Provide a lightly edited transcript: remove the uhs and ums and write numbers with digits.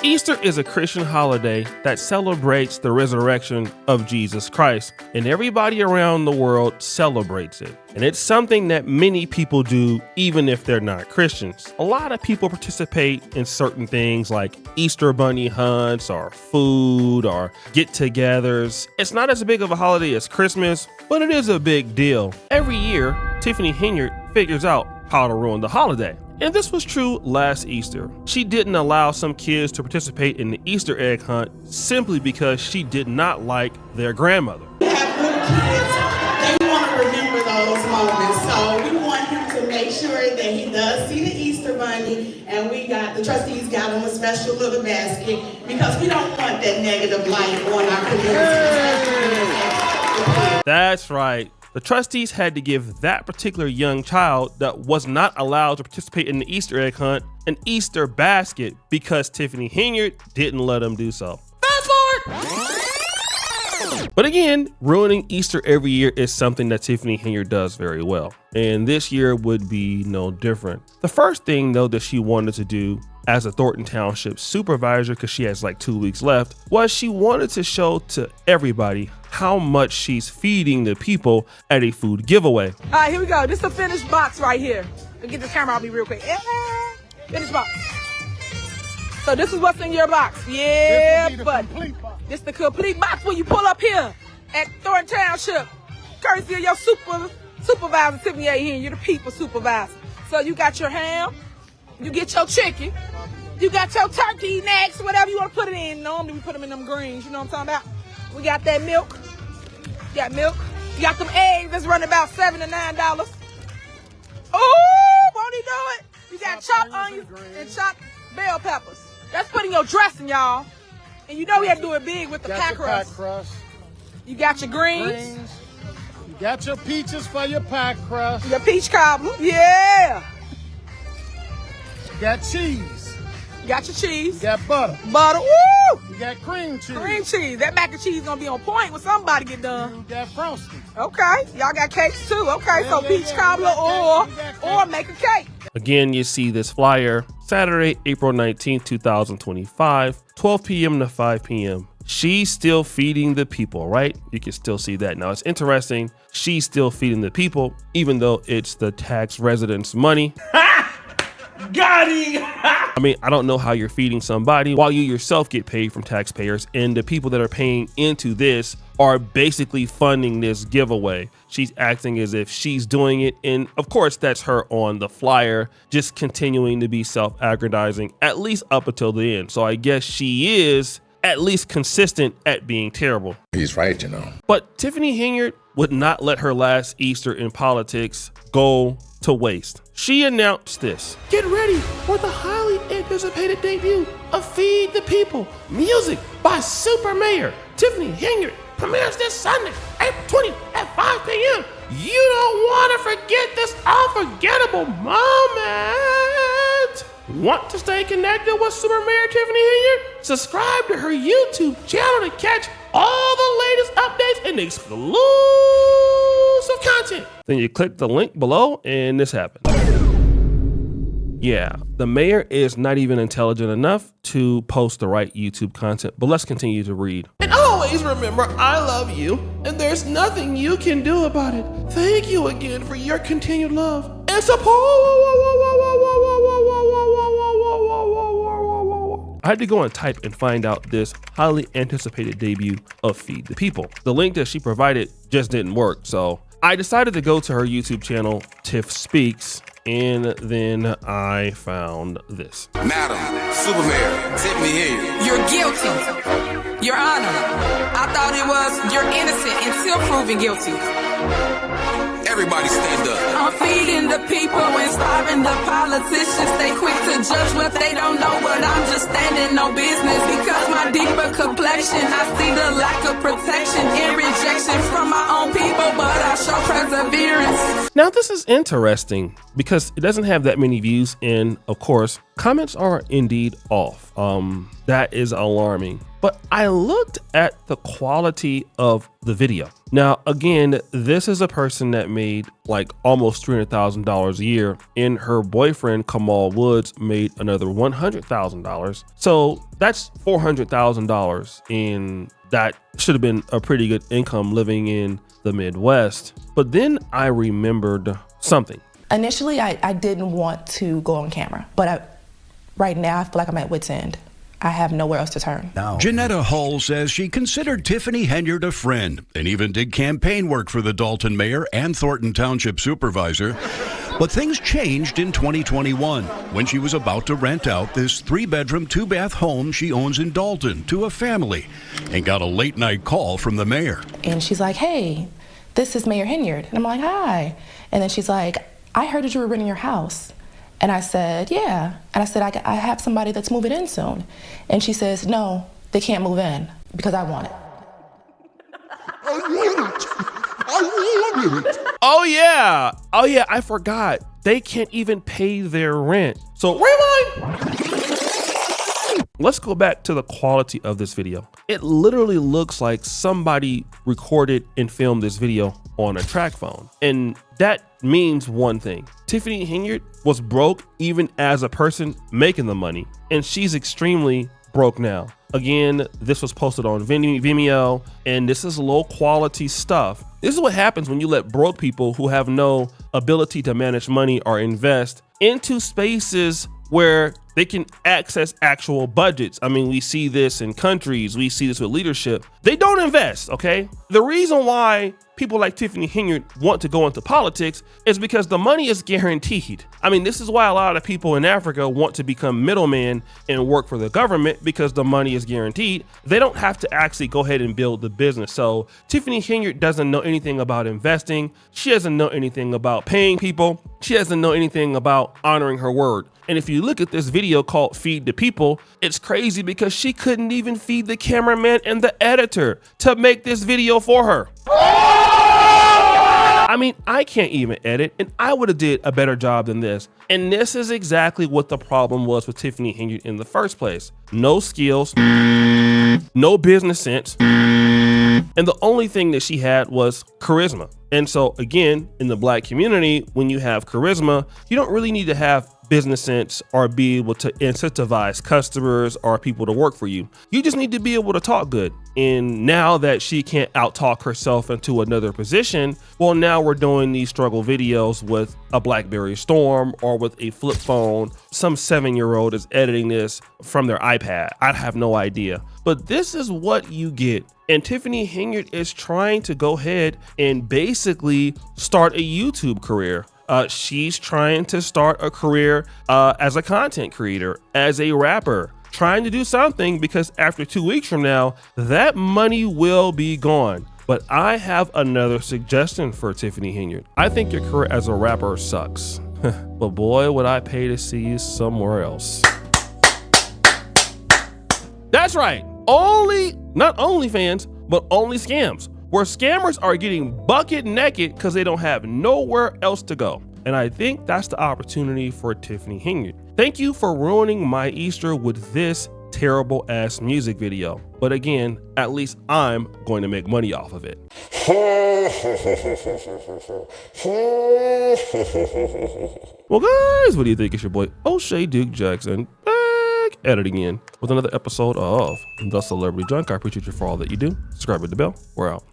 Easter is a Christian holiday that celebrates the resurrection of Jesus Christ, and everybody around the world celebrates it. And it's something that many people do even if they're not Christians. A lot of people participate in certain things like Easter bunny hunts or food or get-togethers. It's not as big of a holiday as Christmas, but it is a big deal. Every year, Tiffany Henyard figures out how to ruin the holiday. And this was true last Easter. She didn't allow some kids to participate in the Easter egg hunt simply because she did not like their grandmother. We have little kids, they want to remember those moments. So we want him to make sure that he does see the Easter bunny, and the trustees got him a special little basket because we don't want that negative light on our community. That's right. The trustees had to give that particular young child that was not allowed to participate in the Easter egg hunt an Easter basket because Tiffany Henyard didn't let him do so. Fast forward! But again, ruining Easter every year is something that Tiffany Henyard does very well. And this year would be no different. The first thing though that she wanted to do as a Thornton Township supervisor, because she has like 2 weeks left, was she wanted to show to everybody how much she's feeding the people at a food giveaway. All right, here we go. This is a finished box right here. I'll get the camera on me real quick. Finished box. So this is what's in your box. Yeah, buddy. This is the complete box when you pull up here at Thornton Township. Courtesy of your supervisor, Tiffany Henyard. You're the people supervisor. So you got your ham, you get your chicken, you got your turkey necks, whatever you want to put it in. Normally we put them in them greens, you know what I'm talking about? We got that milk. You got milk. You got them eggs that's running about $7 to $9. Oh, won't he do it? You got chopped onions and chopped bell peppers. That's putting your dressing, y'all. And you know we had to do it big with the pack crust. You got your greens. You got your peaches for your pack crust. Your peach cobbler. Yeah. You got cheese. You got your cheese. You got butter. Butter. Woo! You got cream cheese. Cream cheese. That mac and cheese gonna be on point when somebody get done. You got frosting. Okay. Y'all got cakes too. Okay. So peach cobbler or make a cake. Again, you see this flyer Saturday, April 19th, 2025, 12 p.m. to 5 p.m. She's still feeding the people, right? You can still see that. Now, it's interesting. She's still feeding the people, even though it's the tax residents' money. Got him! I mean, I don't know how you're feeding somebody while you yourself get paid from taxpayers, and the people that are paying into this are basically funding this giveaway. She's acting as if she's doing it, and of course that's her on the flyer, just continuing to be self-aggrandizing, at least up until the end. So I guess she is at least consistent at being terrible. He's right, you know. But Tiffany Henyard would not let her last Easter in politics go to waste. She announced this: get ready for the highly anticipated debut of Feed the People, music by Super Mayor Tiffany Henyard, premieres this Sunday, April 20th at 5 p.m. You don't want to forget this unforgettable moment. Want to stay connected with Super Mayor Tiffany Henyard? Subscribe to her YouTube channel to catch all the latest updates and exclusive content. Then you click the link below and this happens. Yeah, the mayor is not even intelligent enough to post the right YouTube content, but let's continue to read. And always remember, I love you, and there's nothing you can do about it. Thank you again for your continued love and support. I had to go and type and find out this highly anticipated debut of Feed the People. The link that she provided just didn't work, so I decided to go to her YouTube channel, Tiff Speaks, and then I found this. Madam Super Mayor Tiffany Henyard. You're guilty, Your Honor. I thought it was you're innocent until proven guilty. Everybody stand up. I'm feeding the people and starving the politicians. They quick to judge what they don't know, but I'm just standing no business. Because my deeper complexion, I see the lack of protection and rejection from my own people, but I show perseverance. Now, this is interesting because it doesn't have that many views, and of course, comments are indeed off. That is alarming. But I looked at the quality of the video. Now, again, this is a person that made like almost $300,000 a year, and her boyfriend, Kamal Woods, made another $100,000. So that's $400,000, and that should have been a pretty good income living in the Midwest. But then I remembered something. Initially, I didn't want to go on camera, but right now I feel like I'm at wit's end. I have nowhere else to turn. No. Janetta Hull says she considered Tiffany Henyard a friend and even did campaign work for the Dolton mayor and Thornton Township supervisor. But things changed in 2021 when she was about to rent out this 3-bedroom, 2-bath home she owns in Dolton to a family and got a late-night call from the mayor. And she's like, hey, this is Mayor Henyard. And I'm like, hi. And then she's like, I heard that you were renting your house. And I said, yeah. And I said, I have somebody that's moving in soon. And she says, no, they can't move in because I want it. Oh yeah, I forgot. They can't even pay their rent. So rewind. Let's go back to the quality of this video. It literally looks like somebody recorded and filmed this video on a track phone. And that means one thing. Tiffany Henyard was broke even as a person making the money, and she's extremely broke now. Again, this was posted on Vimeo, and this is low quality stuff. This is what happens when you let broke people who have no ability to manage money or invest into spaces where they can access actual budgets. I mean, we see this in countries, we see this with leadership. They don't invest, okay? The reason why people like Tiffany Henyard want to go into politics is because the money is guaranteed. I mean, this is why a lot of people in Africa want to become middlemen and work for the government, because the money is guaranteed. They don't have to actually go ahead and build the business. So Tiffany Henyard doesn't know anything about investing. She doesn't know anything about paying people. She doesn't know anything about honoring her word. And if you look at this video called Feed the People, it's crazy because she couldn't even feed the cameraman and the editor to make this video for her. I mean, I can't even edit, and I would have did a better job than this. And this is exactly what the problem was with Tiffany Henyard in the first place. No skills, no business sense, and the only thing that she had was charisma. And so again, in the Black community, when you have charisma, you don't really need to have business sense or be able to incentivize customers or people to work for you. You just need to be able to talk good. And now that she can't out-talk herself into another position, well, now we're doing these struggle videos with a BlackBerry Storm or with a flip phone. Some 7-year-old is editing this from their iPad. I have no idea. But this is what you get. And Tiffany Henyard is trying to go ahead and basically start a YouTube career. She's trying to start a career as a content creator, as a rapper, trying to do something, because after 2 weeks from now, that money will be gone. But I have another suggestion for Tiffany Henyard. I think your career as a rapper sucks, but boy, would I pay to see you somewhere else. That's right. Not OnlyFans, but only scams, where scammers are getting bucket naked because they don't have nowhere else to go. And I think that's the opportunity for Tiffany Henyard. Thank you for ruining my Easter with this terrible ass music video. But again, at least I'm going to make money off of it. Well, guys, what do you think? It's your boy O'Shea Duke Jackson back at it again with another episode of The Celebrity Junk. I appreciate you for all that you do. Subscribe with the bell. We're out.